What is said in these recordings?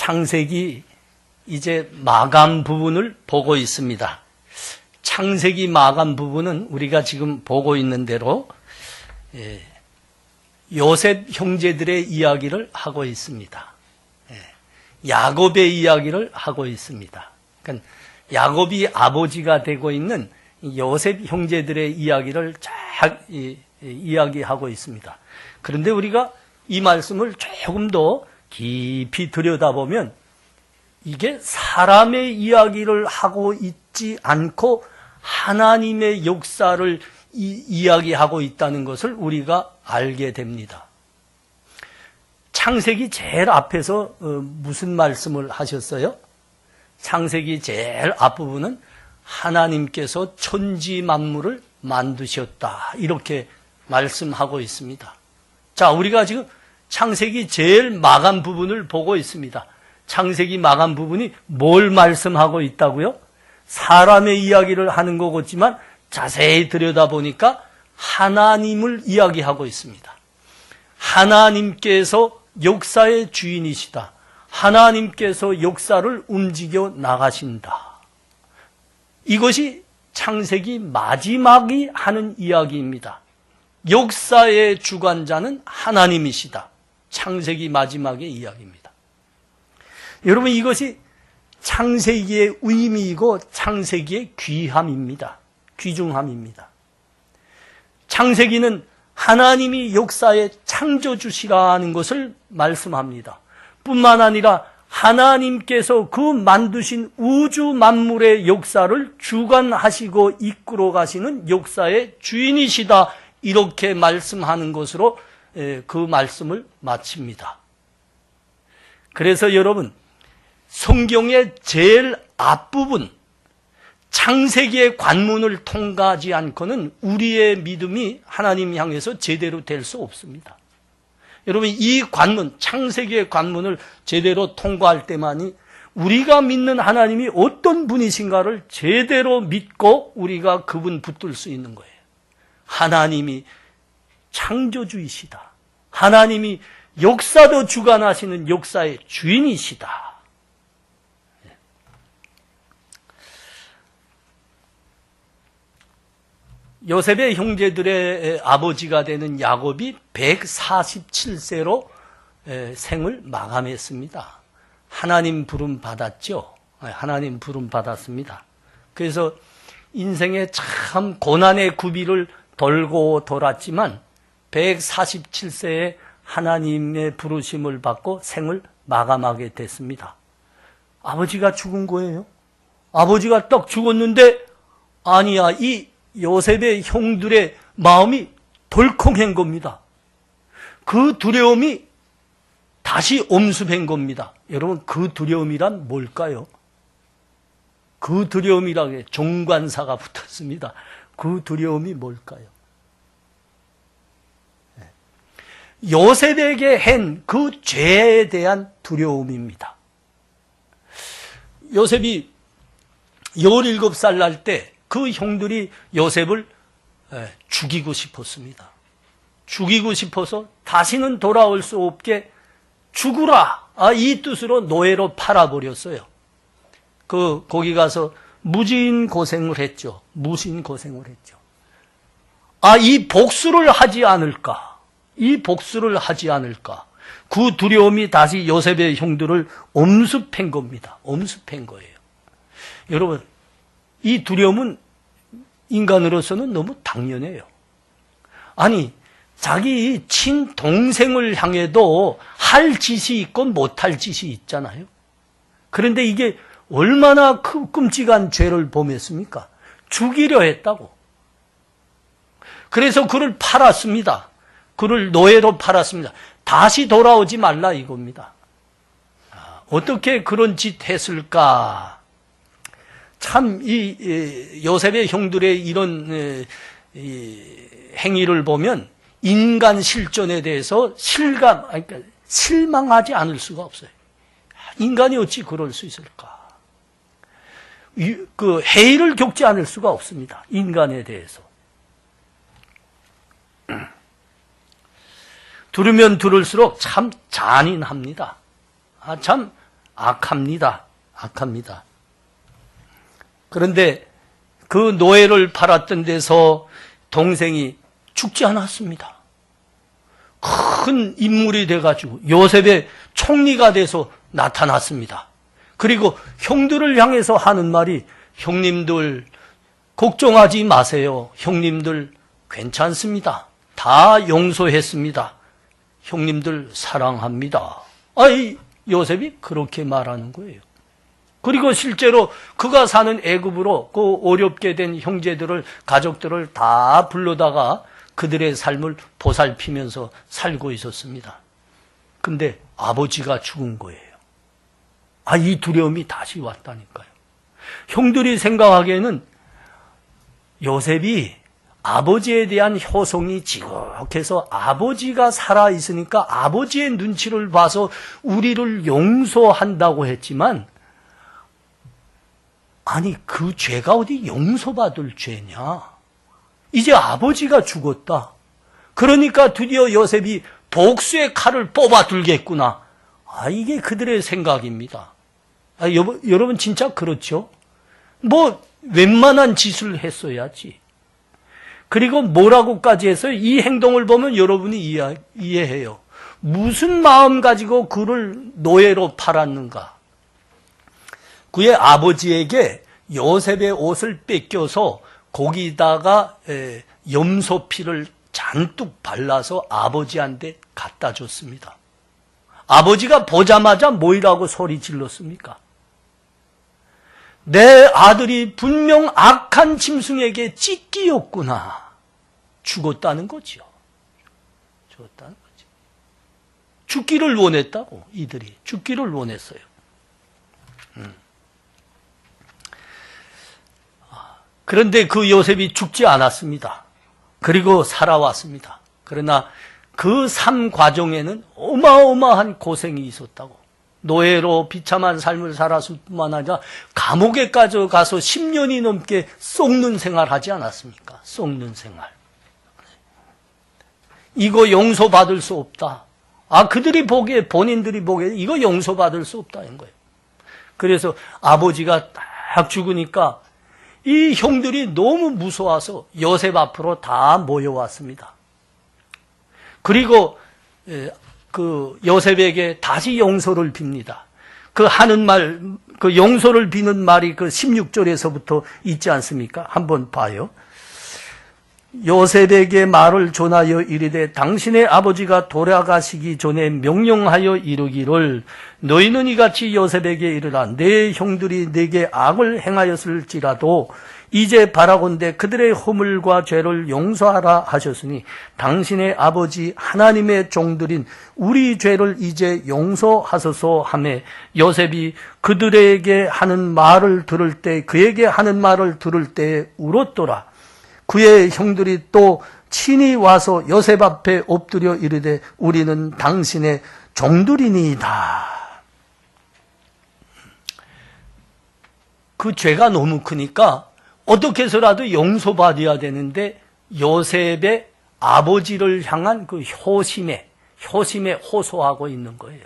창세기 이제 마감 부분을 보고 있습니다. 창세기 마감 부분은 우리가 지금 보고 있는 대로 요셉 형제들의 이야기를 하고 있습니다. 야곱의 이야기를 하고 있습니다. 그러니까 야곱이 아버지가 되고 있는 요셉 형제들의 이야기를 잘 이야기하고 있습니다. 그런데 우리가 이 말씀을 조금 더 깊이 들여다보면 이게 사람의 이야기를 하고 있지 않고 하나님의 역사를 이야기하고 있다는 것을 우리가 알게 됩니다. 창세기 제일 앞에서 무슨 말씀을 하셨어요? 창세기 제일 앞부분은 하나님께서 천지 만물을 만드셨다 이렇게 말씀하고 있습니다. 자, 우리가 지금 창세기 제일 마감 부분을 보고 있습니다. 창세기 마감 부분이 뭘 말씀하고 있다고요? 사람의 이야기를 하는 거겠지만 자세히 들여다보니까 하나님을 이야기하고 있습니다. 하나님께서 역사의 주인이시다. 하나님께서 역사를 움직여 나가신다. 이것이 창세기 마지막이 하는 이야기입니다. 역사의 주관자는 하나님이시다. 창세기 마지막의 이야기입니다. 여러분, 이것이 창세기의 의미이고 창세기의 귀함입니다. 귀중함입니다. 창세기는 하나님이 역사의 창조주시라는 것을 말씀합니다. 뿐만 아니라 하나님께서 그 만드신 우주 만물의 역사를 주관하시고 이끌어 가시는 역사의 주인이시다. 이렇게 말씀하는 것으로 그 말씀을 마칩니다. 그래서 여러분, 성경의 제일 앞부분 창세기의 관문을 통과하지 않고는 우리의 믿음이 하나님 향해서 제대로 될 수 없습니다. 여러분, 이 관문, 창세기의 관문을 제대로 통과할 때만이 우리가 믿는 하나님이 어떤 분이신가를 제대로 믿고 우리가 그분 붙들 수 있는 거예요. 하나님이 창조주이시다. 하나님이 역사도 주관하시는 역사의 주인이시다. 요셉의 형제들의 아버지가 되는 야곱이 147세로 생을 마감했습니다. 하나님 부름 받았죠. 하나님 부름 받았습니다. 그래서 인생에 참 고난의 구비를 돌고 돌았지만 147세에 하나님의 부르심을 받고 생을 마감하게 됐습니다. 아버지가 죽은 거예요. 아버지가 딱 죽었는데 아니야, 이 요셉의 형들의 마음이 덜컹한 겁니다. 그 두려움이 다시 엄습한 겁니다. 여러분, 그 두려움이란 뭘까요? 그 두려움이라는 게 종관사가 붙었습니다. 그 두려움이 뭘까요? 요셉에게 한 그 죄에 대한 두려움입니다. 요셉이 17살 날 때 그 형들이 요셉을 죽이고 싶었습니다. 죽이고 싶어서 다시는 돌아올 수 없게 죽으라, 이 뜻으로 노예로 팔아버렸어요. 거기 가서 무진 고생을 했죠. 무신 고생을 했죠. 이 복수를 하지 않을까? 이 복수를 하지 않을까? 그 두려움이 다시 요셉의 형들을 엄습한 겁니다. 엄습한 거예요. 여러분, 이 두려움은 인간으로서는 너무 당연해요. 아니, 자기 친동생을 향해도 할 짓이 있고 못할 짓이 있잖아요. 그런데 이게 얼마나 끔찍한 죄를 범했습니까? 죽이려 했다고. 그래서 그를 팔았습니다. 그를 노예로 팔았습니다. 다시 돌아오지 말라 이겁니다. 어떻게 그런 짓 했을까? 참, 요셉의 형들의 이런 행위를 보면 인간 실존에 대해서 실망하지 않을 수가 없어요. 인간이 어찌 그럴 수 있을까? 그 해이를 겪지 않을 수가 없습니다. 인간에 대해서. 들으면 들을수록 참 잔인합니다. 참 악합니다. 악합니다. 그런데 그 노예를 팔았던 데서 동생이 죽지 않았습니다. 큰 인물이 돼가지고 요셉의 총리가 돼서 나타났습니다. 그리고 형들을 향해서 하는 말이 형님들 걱정하지 마세요. 형님들 괜찮습니다. 다 용서했습니다. 형님들 사랑합니다. 아이 요셉이 그렇게 말하는 거예요. 그리고 실제로 그가 사는 애굽으로 그 어렵게 된 형제들을 가족들을 다 불러다가 그들의 삶을 보살피면서 살고 있었습니다. 근데 아버지가 죽은 거예요. 이 두려움이 다시 왔다니까요. 형들이 생각하기에는 요셉이 아버지에 대한 효성이 지극해서 아버지가 살아있으니까 아버지의 눈치를 봐서 우리를 용서한다고 했지만 아니 그 죄가 어디 용서받을 죄냐. 이제 아버지가 죽었다. 그러니까 드디어 요셉이 복수의 칼을 뽑아 들겠구나. 이게 그들의 생각입니다. 여러분 진짜 그렇죠? 웬만한 짓을 했어야지. 그리고 뭐라고까지 했어요? 이 행동을 보면 여러분이 이해해요. 무슨 마음 가지고 그를 노예로 팔았는가? 그의 아버지에게 요셉의 옷을 뺏겨서 거기다가 염소피를 잔뜩 발라서 아버지한테 갖다 줬습니다. 아버지가 보자마자 뭐이라고 소리 질렀습니까? 내 아들이 분명 악한 짐승에게 찢기였구나. 죽었다는 거죠. 죽었다는 거죠. 죽기를 원했다고, 이들이. 죽기를 원했어요. 그런데 그 요셉이 죽지 않았습니다. 그리고 살아왔습니다. 그러나 그 삶 과정에는 어마어마한 고생이 있었다고. 노예로 비참한 삶을 살았을 뿐만 아니라 감옥에까지 가서 10년이 넘게 썩는 생활하지 않았습니까? 썩는 생활. 이거 용서받을 수 없다. 그들이 보기에, 본인들이 보기에 이거 용서받을 수 없다는 거예요. 그래서 아버지가 딱 죽으니까 이 형들이 너무 무서워서 요셉 앞으로 다 모여왔습니다. 그리고 그 요셉에게 다시 용서를 빕니다. 그 하는 말, 그 용서를 비는 말이 그 16절에서부터 있지 않습니까? 한번 봐요. 요셉에게 말을 전하여 이르되 당신의 아버지가 돌아가시기 전에 명령하여 이르기를 너희는 이같이 요셉에게 이르라 내 형들이 내게 악을 행하였을지라도 이제 바라건대 그들의 허물과 죄를 용서하라 하셨으니 당신의 아버지 하나님의 종들인 우리 죄를 이제 용서하소서 하매 요셉이 그들에게 하는 말을 들을 때 그에게 하는 말을 들을 때 울었더라. 그의 형들이 또 친히 와서 요셉 앞에 엎드려 이르되 우리는 당신의 종들이니이다. 그 죄가 너무 크니까 어떻게 해서라도 용서받아야 되는데 요셉의 아버지를 향한 그 효심에 호소하고 있는 거예요.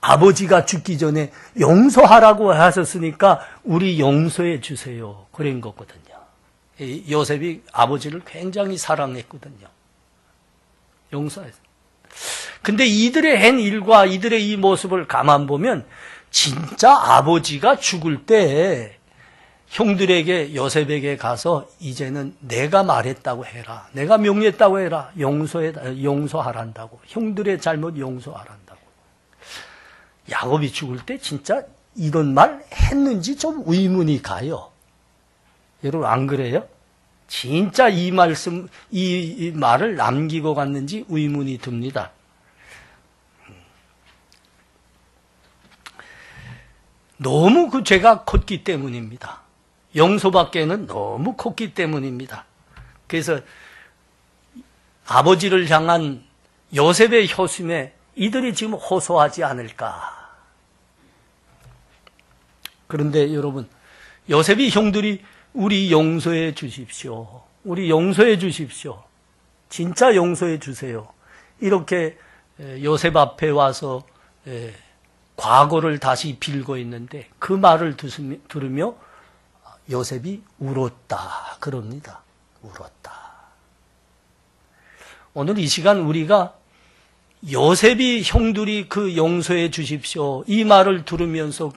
아버지가 죽기 전에 용서하라고 하셨으니까 우리 용서해 주세요. 그런 거거든요. 요셉이 아버지를 굉장히 사랑했거든요. 용서했어요. 근데 이들의 한 일과 이들의 이 모습을 가만 보면 진짜 아버지가 죽을 때 형들에게 요셉에게 가서 이제는 내가 말했다고 해라. 내가 명령했다고 해라. 용서하란다고. 형들의 잘못 용서하란다고. 야곱이 죽을 때 진짜 이런 말 했는지 좀 의문이 가요. 여러분 안 그래요? 진짜 이 말을 남기고 갔는지 의문이 듭니다. 너무 그 죄가 컸기 때문입니다. 용서받기에는 너무 컸기 때문입니다. 그래서 아버지를 향한 요셉의 효심에 이들이 지금 호소하지 않을까. 그런데 여러분, 요셉이 형들이 우리 용서해 주십시오. 우리 용서해 주십시오. 진짜 용서해 주세요. 이렇게 요셉 앞에 와서 과거를 다시 빌고 있는데 그 말을 들으며 요셉이 울었다 그럽니다. 울었다. 오늘 이 시간 우리가 요셉이 형들이 그 용서해 주십시오 이 말을 들으면서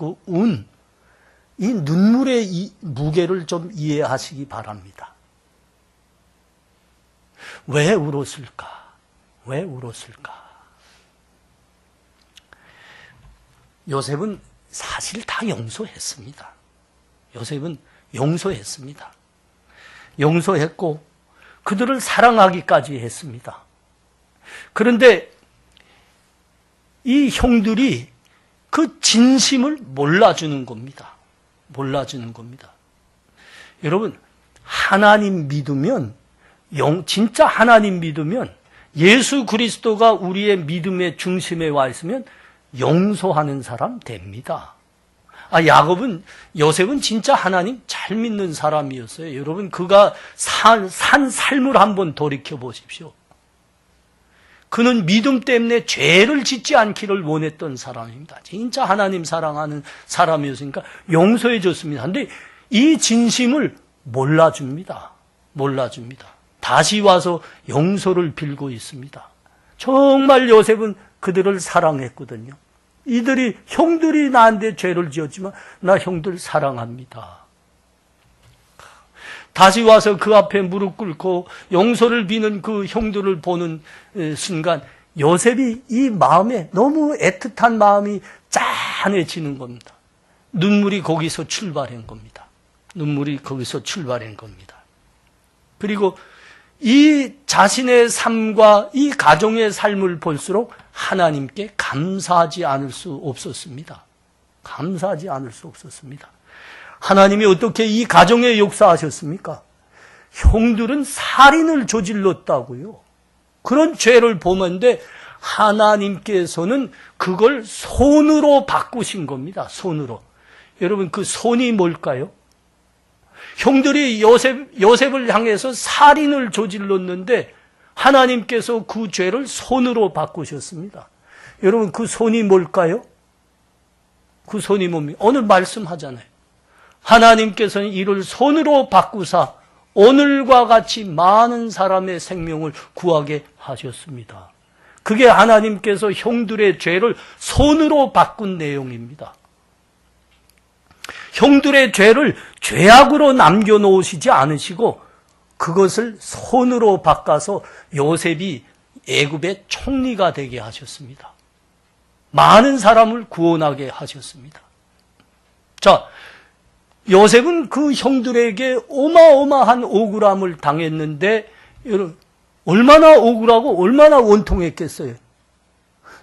이 눈물의 이 무게를 좀 이해하시기 바랍니다. 왜 울었을까? 왜 울었을까? 요셉은 사실 다 용서했습니다. 요셉은 용서했습니다. 용서했고 그들을 사랑하기까지 했습니다. 그런데 이 형들이 그 진심을 몰라주는 겁니다. 몰라주는 겁니다. 여러분, 하나님 믿으면, 진짜 하나님 믿으면 예수 그리스도가 우리의 믿음의 중심에 와 있으면 용서하는 사람 됩니다. 요셉은 진짜 하나님 잘 믿는 사람이었어요. 여러분, 그가 산 삶을 한번 돌이켜 보십시오. 그는 믿음 때문에 죄를 짓지 않기를 원했던 사람입니다. 진짜 하나님 사랑하는 사람이었으니까 용서해 줬습니다. 그런데 이 진심을 몰라줍니다. 몰라줍니다. 다시 와서 용서를 빌고 있습니다. 정말 요셉은 그들을 사랑했거든요. 형들이 나한테 죄를 지었지만 나 형들 사랑합니다. 다시 와서 그 앞에 무릎 꿇고 용서를 비는 그 형들을 보는 순간 요셉이 이 마음에 너무 애틋한 마음이 짠해지는 겁니다. 눈물이 거기서 출발한 겁니다. 눈물이 거기서 출발한 겁니다. 그리고 이 자신의 삶과 이 가정의 삶을 볼수록 하나님께 감사하지 않을 수 없었습니다. 감사하지 않을 수 없었습니다. 하나님이 어떻게 이 가정에 역사하셨습니까? 형들은 살인을 저질렀다고요. 그런 죄를 보는데 하나님께서는 그걸 손으로 바꾸신 겁니다. 손으로. 여러분, 그 손이 뭘까요? 형들이 요셉을 향해서 살인을 저질렀는데 하나님께서 그 죄를 손으로 바꾸셨습니다. 여러분, 그 손이 뭘까요? 그 손이 뭡니까? 오늘 말씀하잖아요. 하나님께서는 이를 손으로 바꾸사 오늘과 같이 많은 사람의 생명을 구하게 하셨습니다. 그게 하나님께서 형들의 죄를 손으로 바꾼 내용입니다. 형들의 죄를 죄악으로 남겨놓으시지 않으시고 그것을 손으로 바꿔서 요셉이 애굽의 총리가 되게 하셨습니다. 많은 사람을 구원하게 하셨습니다. 자, 요셉은 그 형들에게 어마어마한 억울함을 당했는데 여러분, 얼마나 억울하고 얼마나 원통했겠어요.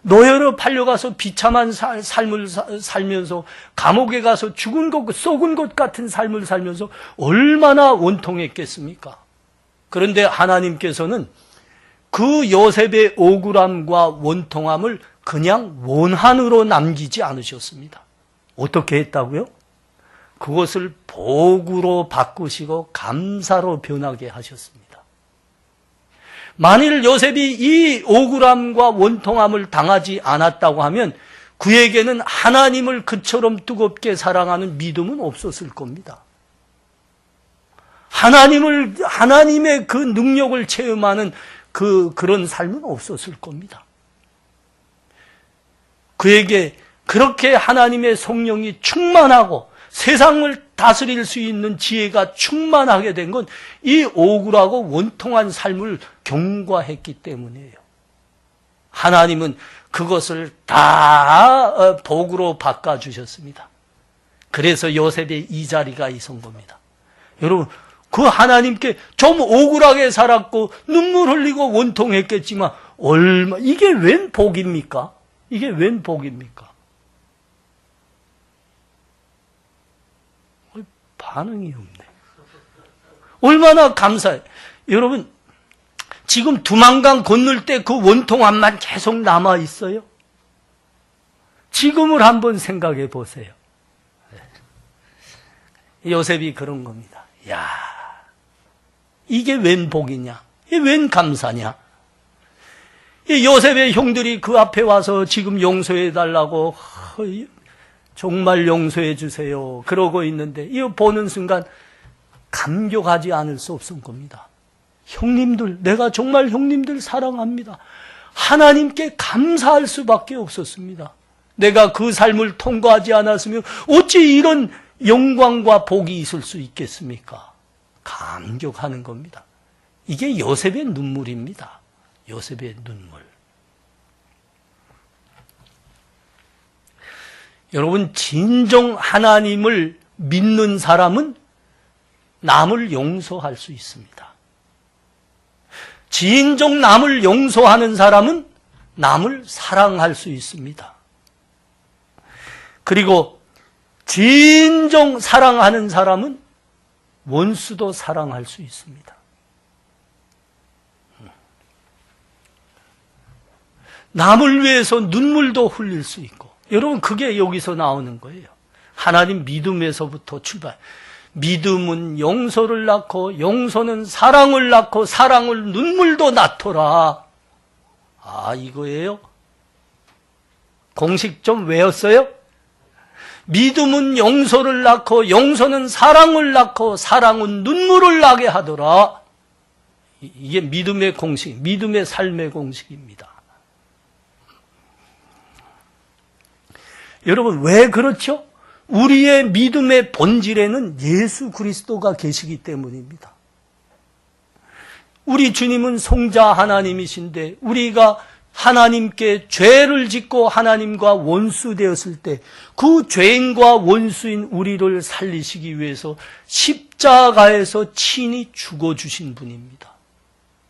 노예로 팔려가서 비참한 삶을 살면서 감옥에 가서 죽은 것, 썩은 것 같은 삶을 살면서 얼마나 원통했겠습니까? 그런데 하나님께서는 그 요셉의 억울함과 원통함을 그냥 원한으로 남기지 않으셨습니다. 어떻게 했다고요? 그것을 복으로 바꾸시고 감사로 변하게 하셨습니다. 만일 요셉이 이 억울함과 원통함을 당하지 않았다고 하면 그에게는 하나님을 그처럼 뜨겁게 사랑하는 믿음은 없었을 겁니다. 하나님의 그 능력을 체험하는 그런 삶은 없었을 겁니다. 그에게 그렇게 하나님의 성령이 충만하고 세상을 다스릴 수 있는 지혜가 충만하게 된 건 이 억울하고 원통한 삶을 경과했기 때문이에요. 하나님은 그것을 다 복으로 바꿔주셨습니다. 그래서 요셉의 이 자리가 있은 겁니다. 여러분, 그 하나님께 좀 억울하게 살았고 눈물 흘리고 원통했겠지만 이게 웬 복입니까? 이게 웬 복입니까? 반응이 없네. 얼마나 감사해. 여러분, 지금 두만강 건널 때 그 원통함만 계속 남아 있어요? 지금을 한번 생각해 보세요. 요셉이 그런 겁니다. 야, 이게 웬 복이냐? 이게 웬 감사냐? 이 요셉의 형들이 그 앞에 와서 지금 용서해 달라고 정말 용서해 주세요. 그러고 있는데 이거 보는 순간 감격하지 않을 수 없은 겁니다. 형님들, 내가 정말 형님들 사랑합니다. 하나님께 감사할 수밖에 없었습니다. 내가 그 삶을 통과하지 않았으면 어찌 이런 영광과 복이 있을 수 있겠습니까? 감격하는 겁니다. 이게 요셉의 눈물입니다. 요셉의 눈물. 여러분, 진정 하나님을 믿는 사람은 남을 용서할 수 있습니다. 진정 남을 용서하는 사람은 남을 사랑할 수 있습니다. 그리고 진정 사랑하는 사람은 원수도 사랑할 수 있습니다. 남을 위해서 눈물도 흘릴 수 있고, 여러분 그게 여기서 나오는 거예요. 하나님 믿음에서부터 출발. 믿음은 용서를 낳고 용서는 사랑을 낳고 사랑을 눈물도 낳더라. 아, 이거예요? 공식 좀 외웠어요? 믿음은 용서를 낳고 용서는 사랑을 낳고 사랑은 눈물을 나게 하더라. 이게 믿음의 공식, 믿음의 삶의 공식입니다. 여러분, 왜 그렇죠? 우리의 믿음의 본질에는 예수 그리스도가 계시기 때문입니다. 우리 주님은 성자 하나님이신데 우리가 하나님께 죄를 짓고 하나님과 원수되었을 때 그 죄인과 원수인 우리를 살리시기 위해서 십자가에서 친히 죽어주신 분입니다.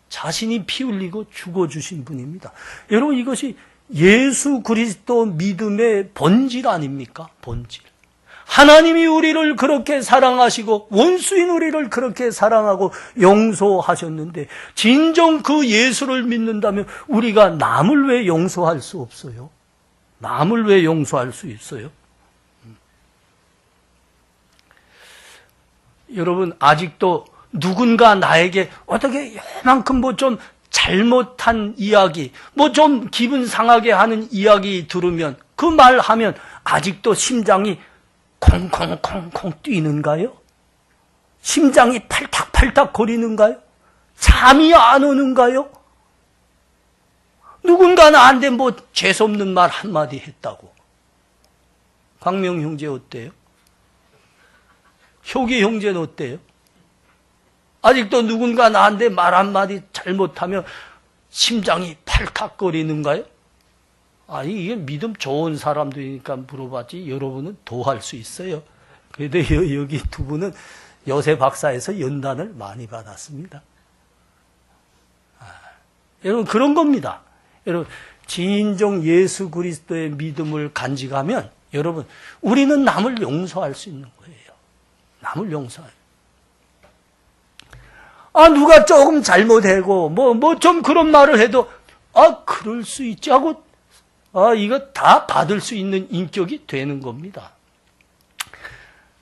자신이 피 흘리고 죽어주신 분입니다. 여러분, 이것이 예수 그리스도 믿음의 본질 아닙니까? 본질. 하나님이 우리를 그렇게 사랑하시고 원수인 우리를 그렇게 사랑하고 용서하셨는데 진정 그 예수를 믿는다면 우리가 남을 왜 용서할 수 없어요? 남을 왜 용서할 수 있어요? 여러분, 아직도 누군가 나에게 어떻게 이만큼 좀 잘못한 이야기, 좀 기분 상하게 하는 이야기 들으면 그 말 하면 아직도 심장이 콩콩콩콩 뛰는가요? 심장이 팔딱팔딱 거리는가요? 잠이 안 오는가요? 누군가 나한테 재수없는 말 한마디 했다고. 광명 형제 어때요? 효기 형제는 어때요? 아직도 누군가 나한테 말 한마디 잘못하면 심장이 팔딱거리는가요? 아니, 이게 믿음 좋은 사람들이니까 물어봤지 여러분은 더 할 수 있어요. 그래도 여기 두 분은 요새 박사에서 연단을 많이 받았습니다. 여러분, 그런 겁니다. 여러분, 진정 예수 그리스도의 믿음을 간직하면 여러분, 우리는 남을 용서할 수 있는 거예요. 남을 용서할. 누가 조금 잘못하고 좀 그런 말을 해도 그럴 수 있지 하고 이거 다 받을 수 있는 인격이 되는 겁니다.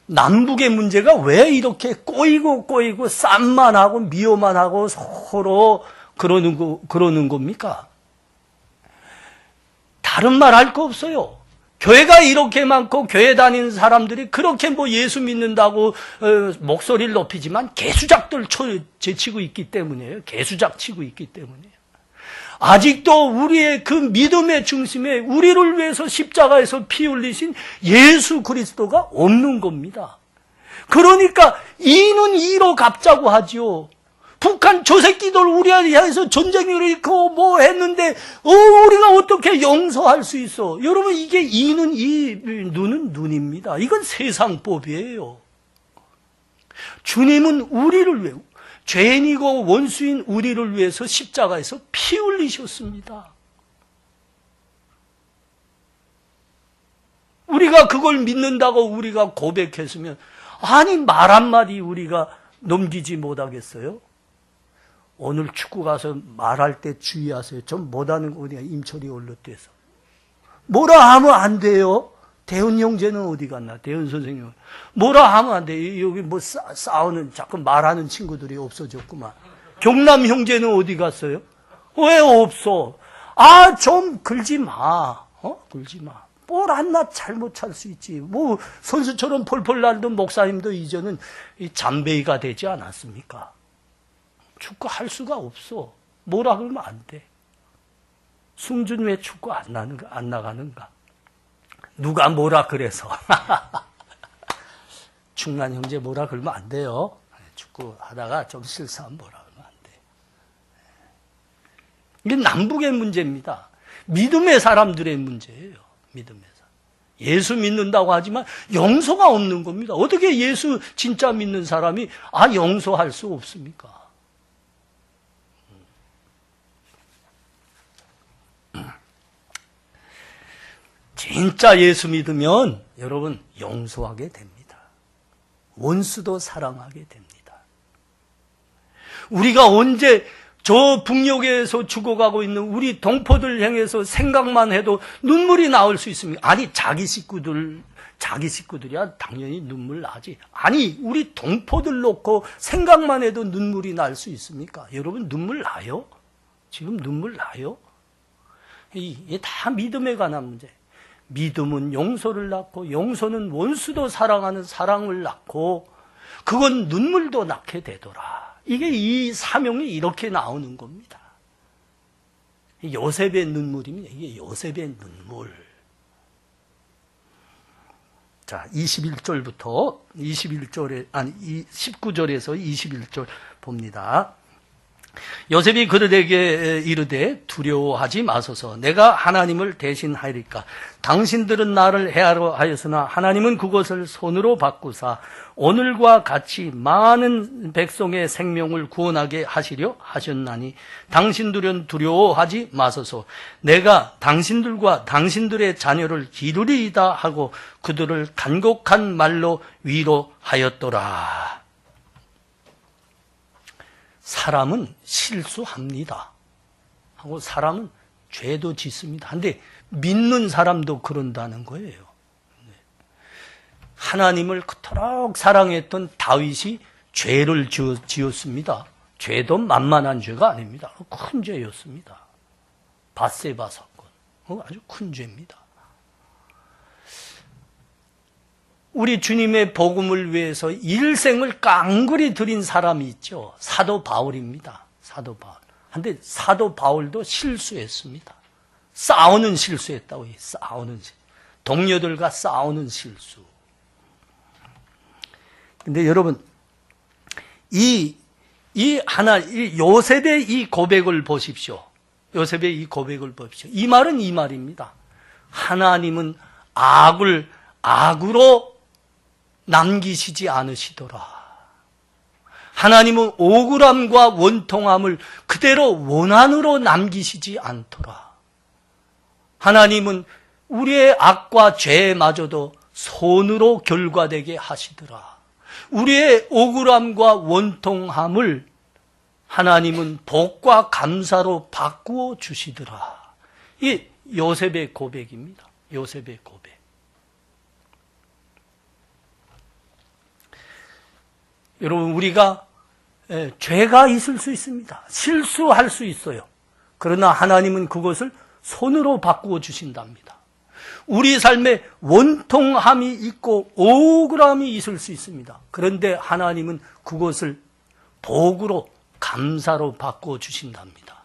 남북의 문제가 왜 이렇게 꼬이고 싸움만 하고 미워만 하고 서로 그러는 겁니까? 다른 말 할 거 없어요. 교회가 이렇게 많고 교회 다니는 사람들이 그렇게 예수 믿는다고 목소리를 높이지만 개수작들 제치고 있기 때문이에요. 개수작 치고 있기 때문이에요. 아직도 우리의 그 믿음의 중심에 우리를 위해서 십자가에서 피 흘리신 예수 그리스도가 없는 겁니다. 그러니까 이는 이로 갚자고 하지요. 북한 저 새끼들 우리에 대해서 전쟁을 일으키고 했는데 우리가 어떻게 용서할 수 있어? 여러분, 이게 이는 이, 눈은 눈입니다. 이건 세상법이에요. 주님은 우리를 위해 죄인이고 원수인 우리를 위해서 십자가에서 피 흘리셨습니다. 우리가 그걸 믿는다고 우리가 고백했으면 말 한마디 우리가 넘기지 못하겠어요? 오늘 축구 가서 말할 때 주의하세요. 좀 못하는 거 어디가 임철이 올렸대서. 뭐라 하면 안 돼요. 대훈 형제는 어디 갔나? 대훈 선생님은. 뭐라 하면 안 돼. 여기 싸우는, 자꾸 말하는 친구들이 없어졌구만. 경남 형제는 어디 갔어요? 왜 없어? 좀 걸지 마. 걸지 마. 뭘 한낱 잘못 찰 수 있지. 뭐 선수처럼 폴폴 날던 목사님도 이제는 이 잠베이가 되지 않았습니까? 축구할 수가 없어. 뭐라 그러면 안 돼. 승준 왜 축구 안 나가는가? 누가 뭐라 그래서. 충남 형제 뭐라 그러면 안 돼요. 축구 하다가 좀 실수하면 뭐라 그러면 안 돼. 이게 남북의 문제입니다. 믿음의 사람들의 문제예요. 믿음의 사람. 예수 믿는다고 하지만 용서가 없는 겁니다. 어떻게 예수 진짜 믿는 사람이 용서할 수 없습니까? 진짜 예수 믿으면 여러분 용서하게 됩니다. 원수도 사랑하게 됩니다. 우리가 언제 저 북녘에서 죽어가고 있는 우리 동포들 향해서 생각만 해도 눈물이 나올 수 있습니까? 아니 자기 식구들이야 당연히 눈물 나지. 아니 우리 동포들 놓고 생각만 해도 눈물이 날 수 있습니까? 여러분 눈물 나요? 지금 눈물 나요? 이게 다 믿음에 관한 문제. 믿음은 용서를 낳고 용서는 원수도 사랑하는 사랑을 낳고 그건 눈물도 낳게 되더라. 이게 이 사명이 이렇게 나오는 겁니다. 요셉의 눈물입니다. 이게 요셉의 눈물. 자, 19절에서 21절 봅니다. 요셉이 그들에게 이르되 두려워하지 마소서. 내가 하나님을 대신하리까. 당신들은 나를 해하려 하였으나 하나님은 그것을 손으로 바꾸사 오늘과 같이 많은 백성의 생명을 구원하게 하시려 하셨나니 당신들은 두려워하지 마소서. 내가 당신들과 당신들의 자녀를 기르리이다 하고 그들을 간곡한 말로 위로하였더라. 사람은 실수합니다. 하고 사람은 죄도 짓습니다. 근데 믿는 사람도 그런다는 거예요. 하나님을 그토록 사랑했던 다윗이 죄를 지었습니다. 죄도 만만한 죄가 아닙니다. 큰 죄였습니다. 밧세바 사건. 아주 큰 죄입니다. 우리 주님의 복음을 위해서 일생을 깡그리 들인 사람이 있죠. 사도 바울입니다. 사도 바울. 근데 사도 바울도 실수했습니다. 싸우는 실수했다고 해요. 싸우는 실수. 동료들과 싸우는 실수. 근데 여러분, 이 요셉의 이 고백을 보십시오. 요셉의 이 고백을 보십시오. 이 말은 이 말입니다. 하나님은 악으로 남기시지 않으시더라. 하나님은 억울함과 원통함을 그대로 원한으로 남기시지 않더라. 하나님은 우리의 악과 죄마저도 손으로 결과되게 하시더라. 우리의 억울함과 원통함을 하나님은 복과 감사로 바꾸어 주시더라. 이 요셉의 고백입니다. 요셉의 고백. 여러분, 우리가 죄가 있을 수 있습니다. 실수할 수 있어요. 그러나 하나님은 그것을 손으로 바꾸어 주신답니다. 우리 삶에 원통함이 있고 억울함이 있을 수 있습니다. 그런데 하나님은 그것을 복으로 감사로 바꾸어 주신답니다.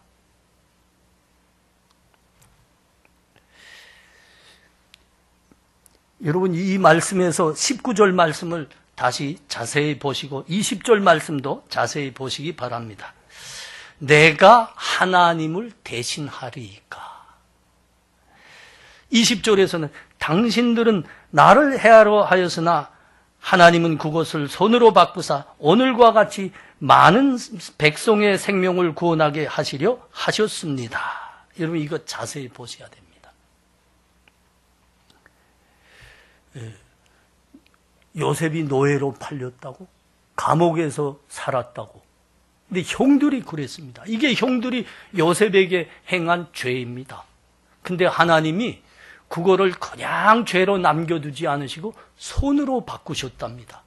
여러분, 이 말씀에서 19절 말씀을 다시 자세히 보시고 20절 말씀도 자세히 보시기 바랍니다. 내가 하나님을 대신하리이까. 20절에서는 당신들은 나를 해하려 하였으나 하나님은 그것을 손으로 바꾸사 오늘과 같이 많은 백성의 생명을 구원하게 하시려 하셨습니다. 여러분, 이거 자세히 보셔야 됩니다. 요셉이 노예로 팔렸다고? 감옥에서 살았다고? 근데 형들이 그랬습니다. 이게 형들이 요셉에게 행한 죄입니다. 근데 하나님이 그거를 그냥 죄로 남겨두지 않으시고 손으로 바꾸셨답니다.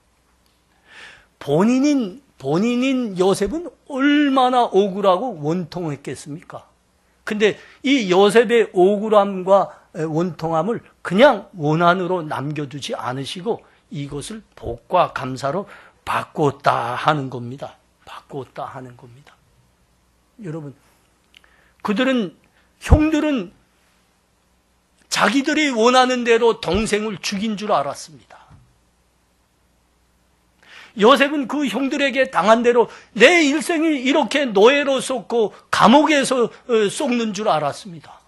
본인인 요셉은 얼마나 억울하고 원통했겠습니까? 근데 이 요셉의 억울함과 원통함을 그냥 원한으로 남겨두지 않으시고 이것을 복과 감사로 바꿨다 하는 겁니다. 바꿨다 하는 겁니다. 여러분, 형들은 자기들이 원하는 대로 동생을 죽인 줄 알았습니다. 요셉은 그 형들에게 당한 대로 내 일생이 이렇게 노예로 쏟고 감옥에서 쏟는 줄 알았습니다.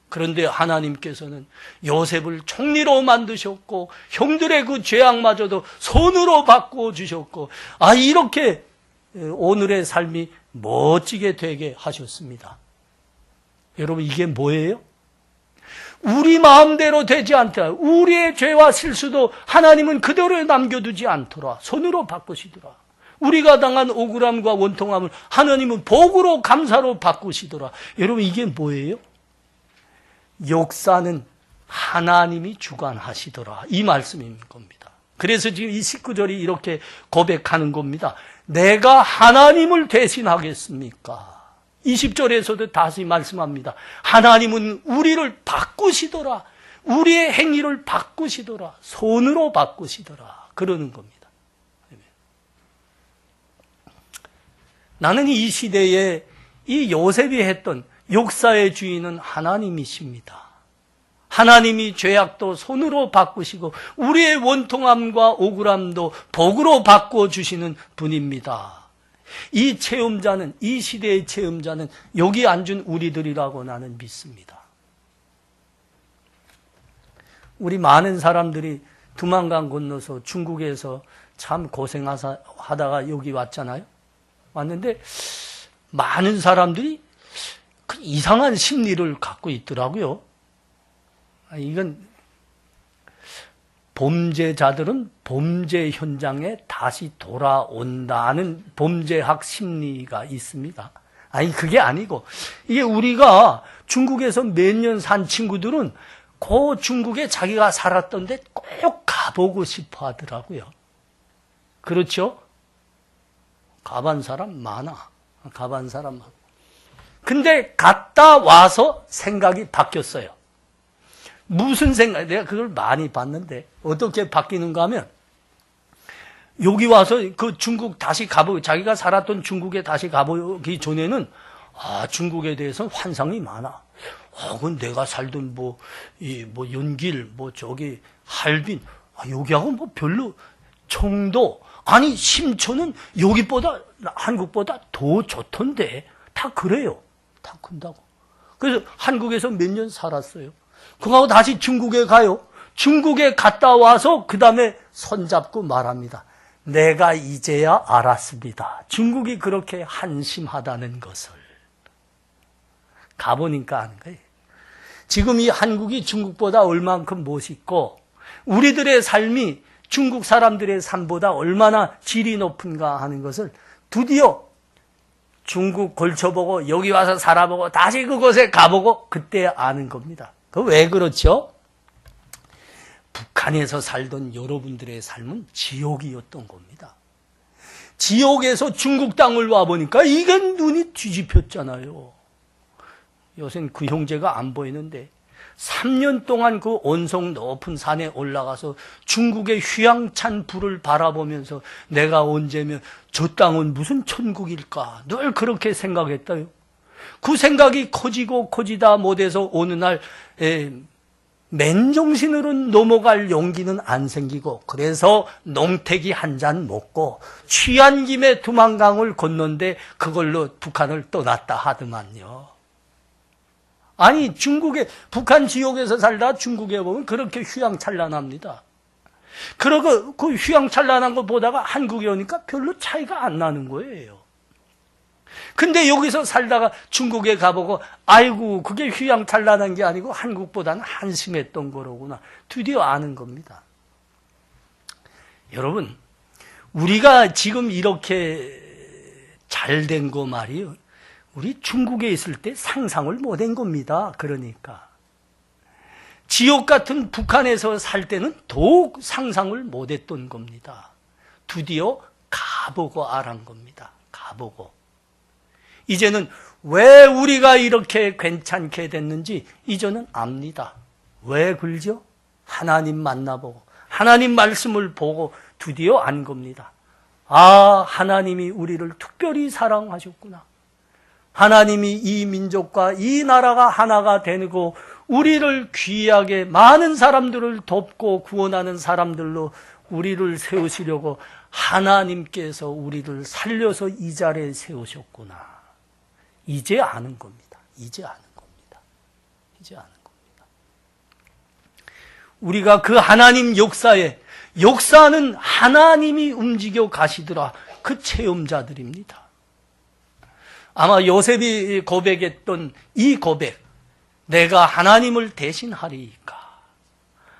그런데 하나님께서는 요셉을 총리로 만드셨고 형들의 그 죄악마저도 손으로 바꾸어 주셨고 이렇게 오늘의 삶이 멋지게 되게 하셨습니다. 여러분, 이게 뭐예요? 우리 마음대로 되지 않더라. 우리의 죄와 실수도 하나님은 그대로 남겨두지 않더라. 손으로 바꾸시더라. 우리가 당한 억울함과 원통함을 하나님은 복으로 감사로 바꾸시더라. 여러분, 이게 뭐예요? 역사는 하나님이 주관하시더라. 이 말씀인 겁니다. 그래서 지금 이 19절이 이렇게 고백하는 겁니다. 내가 하나님을 대신하겠습니까? 20절에서도 다시 말씀합니다. 하나님은 우리를 바꾸시더라. 우리의 행위를 바꾸시더라. 손으로 바꾸시더라. 그러는 겁니다. 나는 이 시대에 이 요셉이 했던 역사의 주인은 하나님이십니다. 하나님이 죄악도 손으로 바꾸시고 우리의 원통함과 억울함도 복으로 바꾸어 주시는 분입니다. 이 체험자는, 이 시대의 체험자는 여기 앉은 우리들이라고 나는 믿습니다. 우리 많은 사람들이 두만강 건너서 중국에서 참 고생하다가 여기 왔잖아요. 왔는데 많은 사람들이 그 이상한 심리를 갖고 있더라고요. 이건 범죄자들은 범죄 현장에 다시 돌아온다는 범죄학 심리가 있습니다. 그게 아니고, 이게 우리가 중국에서 몇 년 산 친구들은 그 중국에 자기가 살았던 데 꼭 가보고 싶어 하더라고요. 그렇죠? 가본 사람 많아. 가본 사람 많아. 근데 갔다 와서 생각이 바뀌었어요. 무슨 생각? 내가 그걸 많이 봤는데 어떻게 바뀌는가 하면 여기 와서 그 중국 다시 가보고 자기가 살았던 중국에 다시 가보기 전에는 중국에 대해서는 환상이 많아. 그건 내가 살던 뭐 연길 저기 할빈 여기하고 뭐 별로 청도 심천은 여기보다 한국보다 더 좋던데 다 그래요. 다 큰다고. 그래서 한국에서 몇 년 살았어요. 그거하고 다시 중국에 가요. 중국에 갔다 와서 그 다음에 손잡고 말합니다. 내가 이제야 알았습니다. 중국이 그렇게 한심하다는 것을. 가보니까 아는 거예요. 지금 이 한국이 중국보다 얼만큼 멋있고 우리들의 삶이 중국 사람들의 삶보다 얼마나 질이 높은가 하는 것을 드디어 중국 걸쳐보고 여기 와서 살아보고 다시 그곳에 가보고 그때 아는 겁니다. 그 왜 그렇죠? 북한에서 살던 여러분들의 삶은 지옥이었던 겁니다. 지옥에서 중국 땅을 와보니까 이게 눈이 뒤집혔잖아요. 요새는 그 형제가 안 보이는데 3년 동안 그 온성 높은 산에 올라가서 중국의 휘황찬 불을 바라보면서 내가 언제면 저 땅은 무슨 천국일까 늘 그렇게 생각했다요. 그 생각이 커지고 커지다 못해서 어느 날 맨정신으로 넘어갈 용기는 안 생기고 그래서 농태기 한 잔 먹고 취한 김에 두만강을 건넌데 그걸로 북한을 떠났다 하더만요. 중국에 북한 지역에서 살다 중국에 보면 그렇게 휘황찬란합니다. 그러고 그 휘황찬란한 거 보다가 한국에 오니까 별로 차이가 안 나는 거예요. 근데 여기서 살다가 중국에 가보고 그게 휘황찬란한 게 아니고 한국보다는 한심했던 거로구나. 드디어 아는 겁니다. 여러분, 우리가 지금 이렇게 잘된 거 말이에요. 우리 중국에 있을 때 상상을 못한 겁니다. 그러니까 지옥 같은 북한에서 살 때는 더욱 상상을 못했던 겁니다. 드디어 가보고 알은 겁니다. 가보고. 이제는 왜 우리가 이렇게 괜찮게 됐는지 이제는 압니다. 왜 그러죠? 하나님 만나보고 하나님 말씀을 보고 드디어 안 겁니다. 아, 하나님이 우리를 특별히 사랑하셨구나. 하나님이 이 민족과 이 나라가 하나가 되고 우리를 귀하게 많은 사람들을 돕고 구원하는 사람들로 우리를 세우시려고 하나님께서 우리를 살려서 이 자리에 세우셨구나. 이제 아는 겁니다. 이제 아는 겁니다. 이제 아는 겁니다. 우리가 그 하나님 역사는 하나님이 움직여 가시더라. 그 체험자들입니다. 아마 요셉이 고백했던 이 고백, 내가 하나님을 대신하리이까.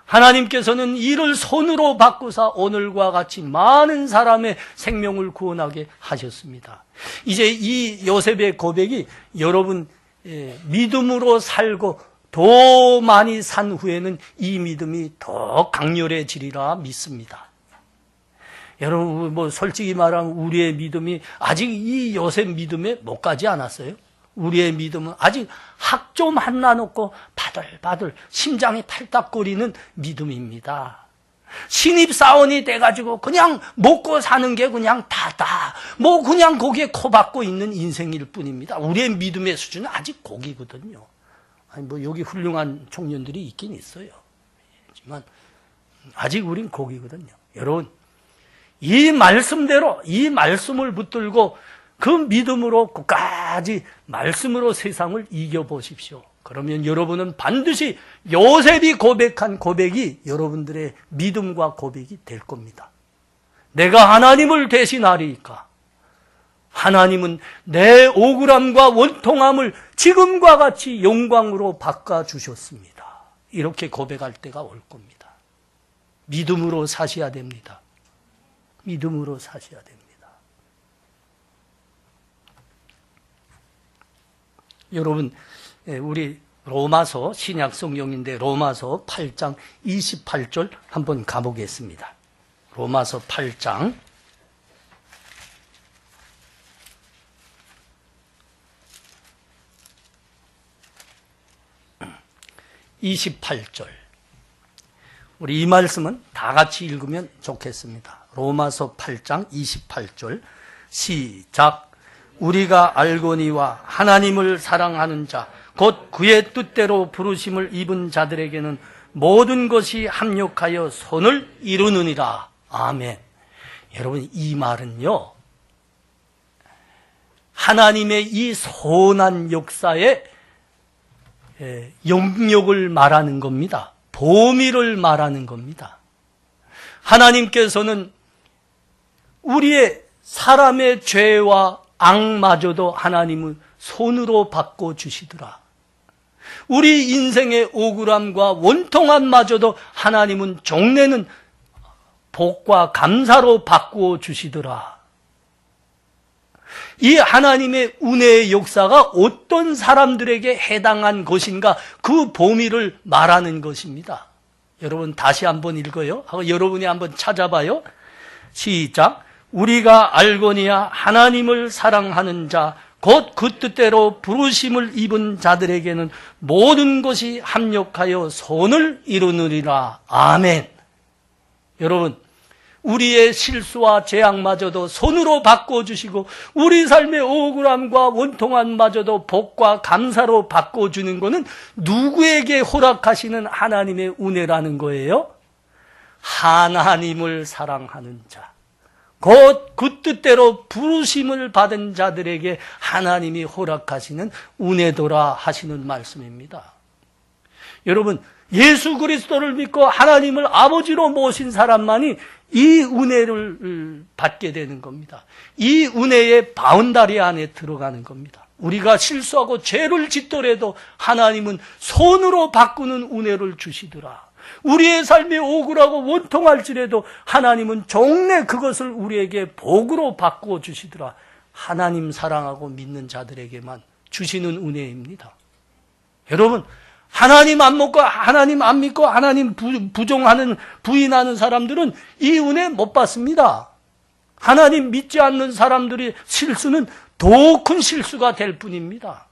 하나님께서는 이를 손으로 바꾸사 오늘과 같이 많은 사람의 생명을 구원하게 하셨습니다. 이제 이 요셉의 고백이 여러분 믿음으로 살고 더 많이 산 후에는 이 믿음이 더 강렬해지리라 믿습니다. 여러분 솔직히 말하면 우리의 믿음이 아직 이 요셉 믿음에 못 가지 않았어요? 우리의 믿음은 아직 학 좀 하나 놓고 바들바들 심장이 팔딱거리는 믿음입니다. 신입사원이 돼가지고 그냥 먹고 사는 게 그냥 다다. 그냥 거기에 코박고 있는 인생일 뿐입니다. 우리의 믿음의 수준은 아직 거기거든요. 아니 여기 훌륭한 청년들이 있긴 있어요. 하지만 아직 우린 거기거든요. 여러분, 이 말씀대로 이 말씀을 붙들고 그 믿음으로 끝까지 말씀으로 세상을 이겨보십시오. 그러면 여러분은 반드시 요셉이 고백한 고백이 여러분들의 믿음과 고백이 될 겁니다. 내가 하나님을 대신하리이까. 하나님은 내 억울함과 원통함을 지금과 같이 영광으로 바꿔주셨습니다. 이렇게 고백할 때가 올 겁니다. 믿음으로 사셔야 됩니다. 믿음으로 사셔야 됩니다. 여러분, 우리 로마서 신약 성경인데 로마서 8장 28절 한번 가보겠습니다. 로마서 8장 28절. 우리 이 말씀은 다 같이 읽으면 좋겠습니다. 로마서 8장 28절 시작. 우리가 알거니와 하나님을 사랑하는 자, 곧 그의 뜻대로 부르심을 입은 자들에게는 모든 것이 합력하여 선을 이루느니라. 아멘. 여러분, 이 말은요, 하나님의 이 선한 역사의 영역을 말하는 겁니다. 범위를 말하는 겁니다. 하나님께서는 우리의 사람의 죄와 악마저도 하나님은 손으로 바꿔주시더라. 우리 인생의 억울함과 원통함마저도 하나님은 종래는 복과 감사로 바꾸어 주시더라. 이 하나님의 은혜의 역사가 어떤 사람들에게 해당한 것인가, 그 범위를 말하는 것입니다. 여러분 다시 한번 읽어요. 하고 여러분이 한번 찾아봐요. 시작. 우리가 알거니와 하나님을 사랑하는 자, 곧 그 뜻대로 부르심을 입은 자들에게는 모든 것이 합력하여 선을 이루느니라. 아멘. 여러분, 우리의 실수와 죄악마저도 손으로 바꿔주시고 우리 삶의 억울함과 원통함마저도 복과 감사로 바꿔주는 것은 누구에게 허락하시는 하나님의 은혜라는 거예요? 하나님을 사랑하는 자, 곧 그 뜻대로 부르심을 받은 자들에게 하나님이 허락하시는 은혜도라 하시는 말씀입니다. 여러분, 예수 그리스도를 믿고 하나님을 아버지로 모신 사람만이 이 은혜를 받게 되는 겁니다. 이 은혜의 바운다리 안에 들어가는 겁니다. 우리가 실수하고 죄를 짓더라도 하나님은 손으로 바꾸는 은혜를 주시더라. 우리의 삶이 억울하고 원통할지라도 하나님은 종래 그것을 우리에게 복으로 바꾸어 주시더라. 하나님 사랑하고 믿는 자들에게만 주시는 은혜입니다. 여러분, 하나님 안 믿고 하나님 부인하는 사람들은 이 은혜 못 받습니다. 하나님 믿지 않는 사람들의 실수는 더 큰 실수가 될 뿐입니다.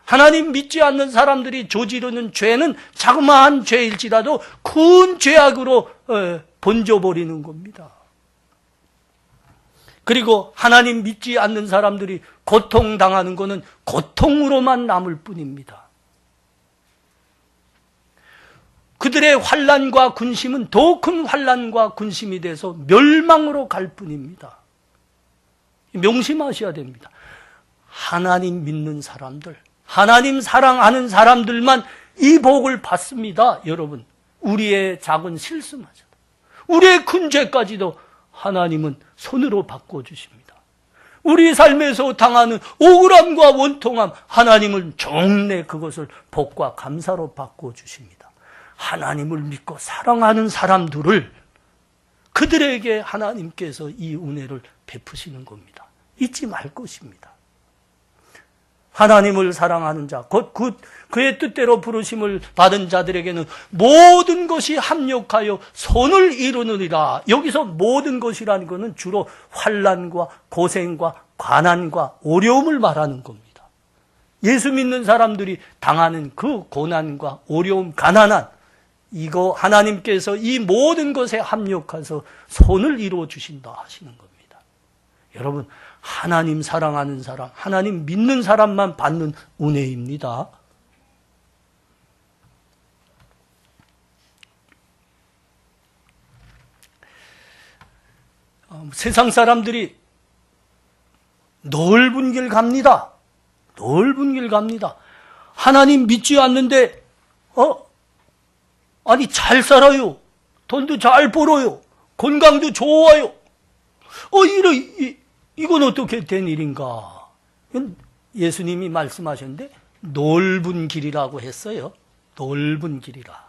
하나님 믿지 않는 사람들이 저지르는 죄는 자그마한 죄일지라도 큰 죄악으로 번져버리는 겁니다. 그리고 하나님 믿지 않는 사람들이 고통당하는 것은 고통으로만 남을 뿐입니다. 그들의 환난과 근심은 더 큰 환난과 근심이 돼서 멸망으로 갈 뿐입니다. 명심하셔야 됩니다. 하나님 믿는 사람들, 하나님 사랑하는 사람들만 이 복을 받습니다. 여러분, 우리의 작은 실수마저도, 우리의 큰 죄까지도 하나님은 손으로 바꿔주십니다. 우리 삶에서 당하는 억울함과 원통함, 하나님은 종래 그것을 복과 감사로 바꿔주십니다. 하나님을 믿고 사랑하는 사람들을, 그들에게 하나님께서 이 은혜를 베푸시는 겁니다. 잊지 말 것입니다. 하나님을 사랑하는 자, 곧 그의 뜻대로 부르심을 받은 자들에게는 모든 것이 합력하여 선을 이루느니라. 여기서 모든 것이라는 것은 주로 환난과 고생과 고난과 어려움을 말하는 겁니다. 예수 믿는 사람들이 당하는 그 고난과 어려움, 가난한 이거 하나님께서 이 모든 것에 합력해서 선을 이루어 주신다 하시는 겁니다. 여러분, 하나님 사랑하는 사람, 하나님 믿는 사람만 받는 은혜입니다. 세상 사람들이 넓은 길 갑니다. 넓은 길 갑니다. 하나님 믿지 않는데 아니 잘 살아요. 돈도 잘 벌어요. 건강도 좋아요. 이건 어떻게 된 일인가? 예수님이 말씀하셨는데 넓은 길이라고 했어요. 넓은 길이라.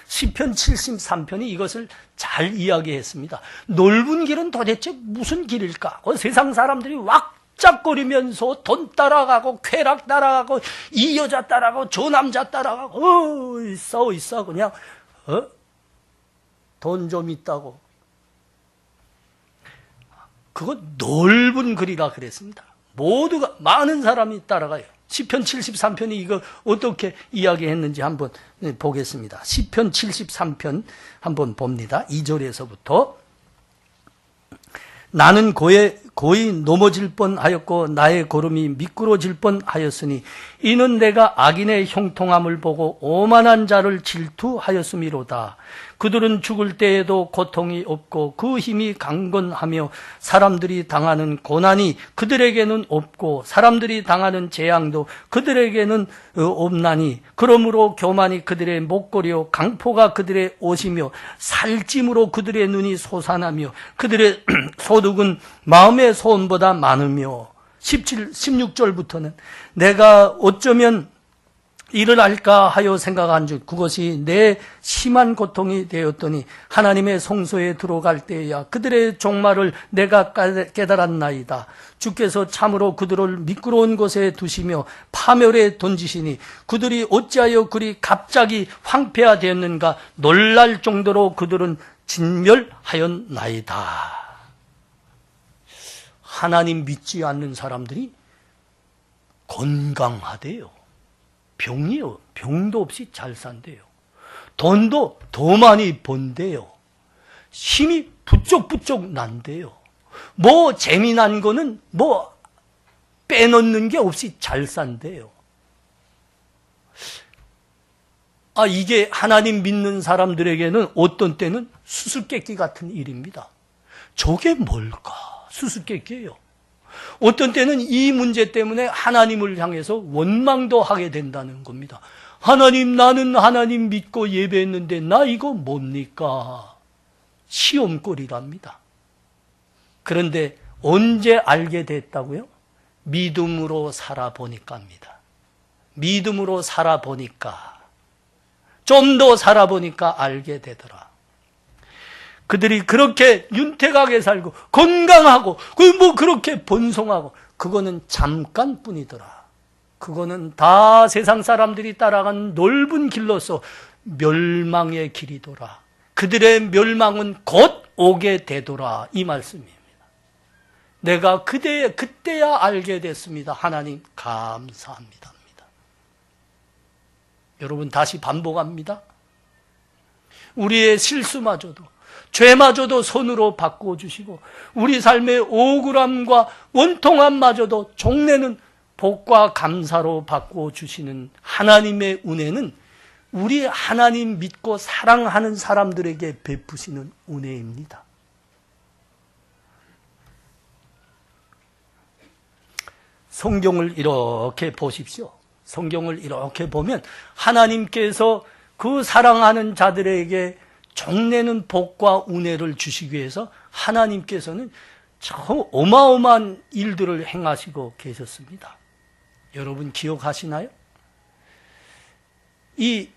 시편 73편이 이것을 잘 이야기했습니다. 넓은 길은 도대체 무슨 길일까? 세상 사람들이 왁작거리면서 돈 따라가고 쾌락 따라가고 이 여자 따라가고 저 남자 따라가고 있어 그냥 돈 좀 있다고. 그건 넓은 길이라 그랬습니다. 모두가, 많은 사람이 따라가요. 시편 73편이 이거 어떻게 이야기했는지 한번 보겠습니다. 시편 73편 한번 봅니다. 2절에서부터. 나는 고이 넘어질 뻔하였고 나의 걸음이 미끄러질 뻔하였으니 이는 내가 악인의 형통함을 보고 오만한 자를 질투하였음이로다. 그들은 죽을 때에도 고통이 없고 그 힘이 강건하며 사람들이 당하는 고난이 그들에게는 없고 사람들이 당하는 재앙도 그들에게는 없나니 그러므로 교만이 그들의 목걸이요 강포가 그들의 옷이며 살찜으로 그들의 눈이 솟아나며 그들의 소득은 마음의 소원보다 많으며 16절부터는 내가 어쩌면 일을 할까 하여 생각한 줄 그것이 내 심한 고통이 되었더니 하나님의 성소에 들어갈 때야 그들의 종말을 내가 깨달았나이다. 주께서 참으로 그들을 미끄러운 곳에 두시며 파멸에 던지시니 그들이 어찌하여 그리 갑자기 황폐화되었는가 놀랄 정도로 그들은 진멸하였나이다. 하나님 믿지 않는 사람들이 건강하대요. 병도 없이 잘 산대요. 돈도 더 많이 번대요. 힘이 부쩍부쩍 난대요. 뭐 재미난 거는 뭐 빼놓는 게 없이 잘 산대요. 이게 하나님 믿는 사람들에게는 어떤 때는 수수께끼 같은 일입니다. 저게 뭘까? 수수께끼예요. 어떤 때는 이 문제 때문에 하나님을 향해서 원망도 하게 된다는 겁니다. 하나님, 나는 하나님 믿고 예배했는데 나 이거 뭡니까? 시험거리랍니다. 그런데 언제 알게 됐다고요? 믿음으로 살아보니까입니다. 믿음으로 살아보니까, 좀 더 살아보니까 알게 되더라. 그들이 그렇게 윤택하게 살고 건강하고 그렇게 번성하고 그거는 잠깐뿐이더라. 그거는 다 세상 사람들이 따라간 넓은 길로서 멸망의 길이더라. 그들의 멸망은 곧 오게 되더라. 이 말씀입니다. 내가 그때야 알게 됐습니다. 하나님 감사합니다. 여러분 다시 반복합니다. 우리의 실수마저도 죄마저도 손으로 바꿔주시고 우리 삶의 억울함과 원통함마저도 종래는 복과 감사로 바꿔주시는 하나님의 은혜는 우리 하나님 믿고 사랑하는 사람들에게 베푸시는 은혜입니다. 성경을 이렇게 보십시오. 성경을 이렇게 보면 하나님께서 그 사랑하는 자들에게 종래는 복과 은혜를 주시기 위해서 하나님께서는 참 어마어마한 일들을 행하시고 계셨습니다. 여러분 기억하시나요? 이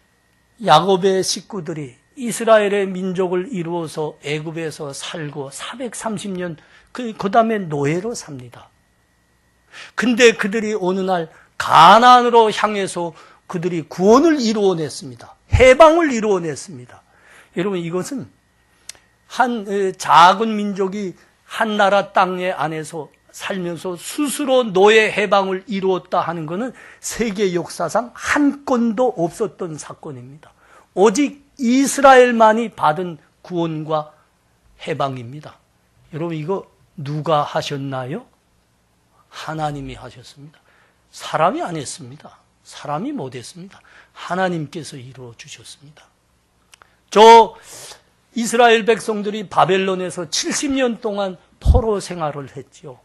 야곱의 식구들이 이스라엘의 민족을 이루어서 애굽에서 살고 430년 그 다음에 노예로 삽니다. 근데 그들이 어느 날 가나안으로 향해서 그들이 구원을 이루어냈습니다. 해방을 이루어냈습니다. 여러분 이것은 한 작은 민족이 한 나라 땅에 안에서 살면서 스스로 노예 해방을 이루었다 하는 것은 세계 역사상 한 건도 없었던 사건입니다. 오직 이스라엘만이 받은 구원과 해방입니다. 여러분 이거 누가 하셨나요? 하나님이 하셨습니다. 사람이 안 했습니다. 사람이 못했습니다. 하나님께서 이루어 주셨습니다. 저 이스라엘 백성들이 바벨론에서 70년 동안 포로 생활을 했죠.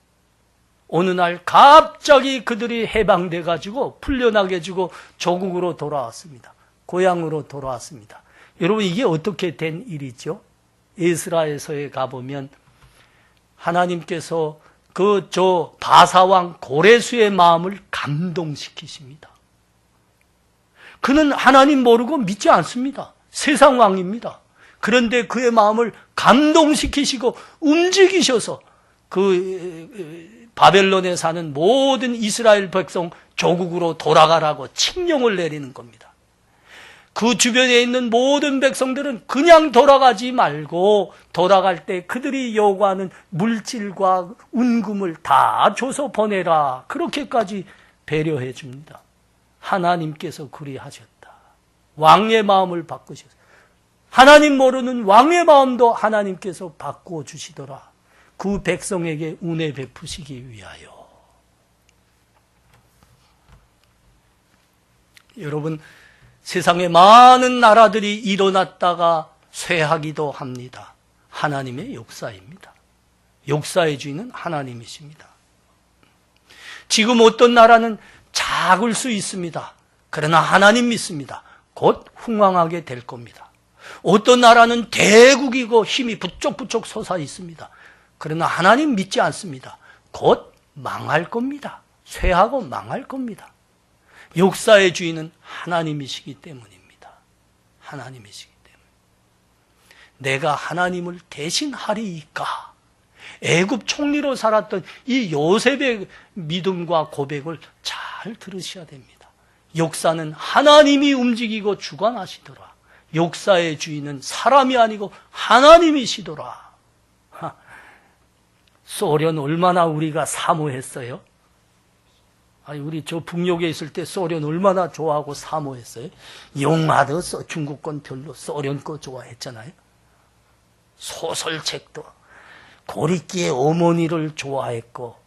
어느 날 갑자기 그들이 해방돼 가지고 풀려나게 주고 조국으로 돌아왔습니다. 고향으로 돌아왔습니다. 여러분 이게 어떻게 된 일이죠? 에스라에서에 가보면 하나님께서 저 바사왕 고레스의 마음을 감동시키십니다. 그는 하나님 모르고 믿지 않습니다. 세상 왕입니다. 그런데 그의 마음을 감동시키시고 움직이셔서 그 바벨론에 사는 모든 이스라엘 백성 조국으로 돌아가라고 칙령을 내리는 겁니다. 그 주변에 있는 모든 백성들은 그냥 돌아가지 말고 돌아갈 때 그들이 요구하는 물질과 은금을 다 줘서 보내라. 그렇게까지 배려해 줍니다. 하나님께서 그리하셨다. 왕의 마음을 바꾸셨다. 하나님 모르는 왕의 마음도 하나님께서 바꿔주시더라. 그 백성에게 은혜 베푸시기 위하여. 여러분 세상에 많은 나라들이 일어났다가 쇠하기도 합니다. 하나님의 역사입니다. 역사의 주인은 하나님이십니다. 지금 어떤 나라는 작을 수 있습니다. 그러나 하나님 믿습니다. 곧 흥왕하게 될 겁니다. 어떤 나라는 대국이고 힘이 부쩍부쩍 솟아 있습니다. 그러나 하나님 믿지 않습니다. 곧 망할 겁니다. 쇠하고 망할 겁니다. 역사의 주인은 하나님이시기 때문입니다. 하나님이시기 때문에. 내가 하나님을 대신하리이까? 애굽 총리로 살았던 이 요셉의 믿음과 고백을 잘 들으셔야 됩니다. 역사는 하나님이 움직이고 주관하시더라. 역사의 주인은 사람이 아니고 하나님이시더라. 소련 얼마나 우리가 사모했어요? 아니, 우리 저 북녘에 있을 때 소련 얼마나 좋아하고 사모했어요? 영화도 중국권 별로 소련 거 좋아했잖아요. 소설책도 고리끼의 어머니를 좋아했고,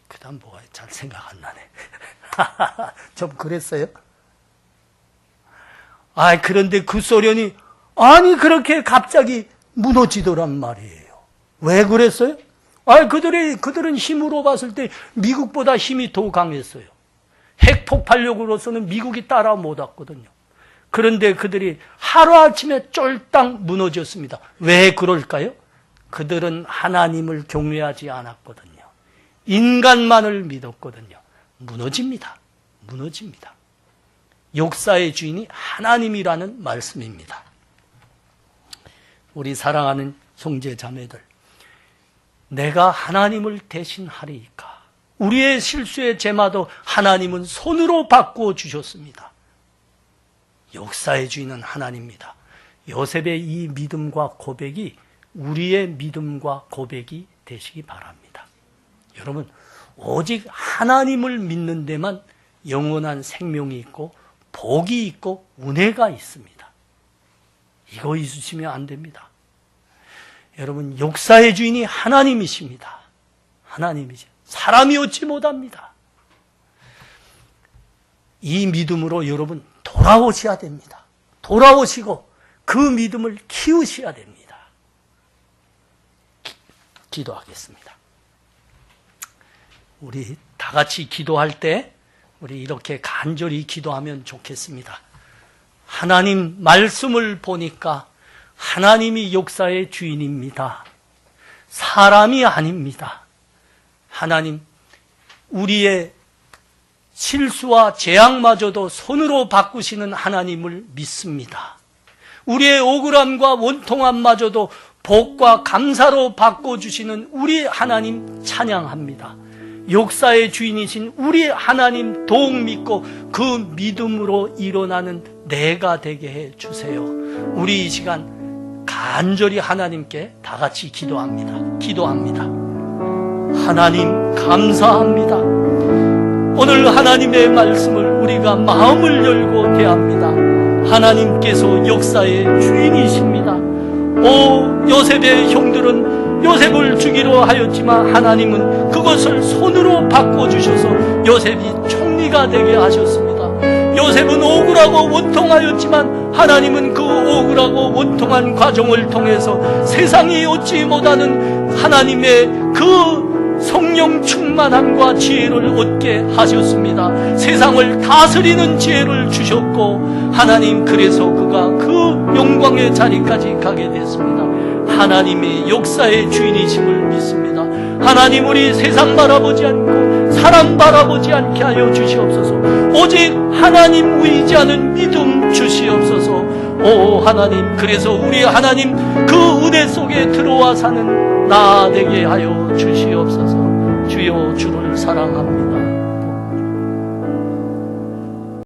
그 다음 뭐가 잘 생각 안 나네. 좀 그랬어요? 그런데 그 소련이 그렇게 갑자기 무너지더란 말이에요. 왜 그랬어요? 그들은 힘으로 봤을 때 미국보다 힘이 더 강했어요. 핵 폭발력으로서는 미국이 따라 못 왔거든요. 그런데 그들이 하루아침에 쫄딱 무너졌습니다. 왜 그럴까요? 그들은 하나님을 경외하지 않았거든요. 인간만을 믿었거든요. 무너집니다. 무너집니다. 역사의 주인이 하나님이라는 말씀입니다. 우리 사랑하는 형제 자매들, 내가 하나님을 대신하리이까? 우리의 실수의 죄마도 하나님은 손으로 바꾸어 주셨습니다. 역사의 주인은 하나님입니다. 요셉의 이 믿음과 고백이 우리의 믿음과 고백이 되시기 바랍니다. 여러분, 오직 하나님을 믿는 데만 영원한 생명이 있고 복이 있고 은혜가 있습니다. 이거 잊으시면 안 됩니다. 여러분, 역사의 주인이 하나님이십니다. 하나님이죠. 사람이 얻지 못합니다. 이 믿음으로 여러분 돌아오셔야 됩니다. 돌아오시고 그 믿음을 키우셔야 됩니다. 기도하겠습니다. 우리 다 같이 기도할 때 우리 이렇게 간절히 기도하면 좋겠습니다. 하나님 말씀을 보니까 하나님이 역사의 주인입니다. 사람이 아닙니다. 하나님, 우리의 실수와 재앙마저도 손으로 바꾸시는 하나님을 믿습니다. 우리의 억울함과 원통함마저도 복과 감사로 바꿔주시는 우리 하나님 찬양합니다. 역사의 주인이신 우리 하나님 더욱 믿고 그 믿음으로 일어나는 내가 되게 해주세요. 우리 이 시간 간절히 하나님께 다 같이 기도합니다. 하나님 감사합니다. 오늘 하나님의 말씀을 우리가 마음을 열고 대합니다. 하나님께서 역사의 주인이십니다. 요셉의 형들은 요셉을 죽이려 하였지만 하나님은 그것을 손으로 바꿔주셔서 요셉이 총리가 되게 하셨습니다. 요셉은 억울하고 원통하였지만 하나님은 그 억울하고 원통한 과정을 통해서 세상이 얻지 못하는 하나님의 그 성령 충만함과 지혜를 얻게 하셨습니다. 세상을 다스리는 지혜를 주셨고 하나님, 그래서 그가 그 영광의 자리까지 가게 됐습니다. 하나님이 역사의 주인이심을 믿습니다. 하나님, 우리 세상 바라보지 않고 사람 바라보지 않게 하여 주시옵소서. 오직 하나님 의지하는 믿음 주시옵소서. 하나님, 그래서 우리 하나님 그 은혜 속에 들어와 사는 나 되게 하여 주시옵소서. 주여, 주를 사랑합니다.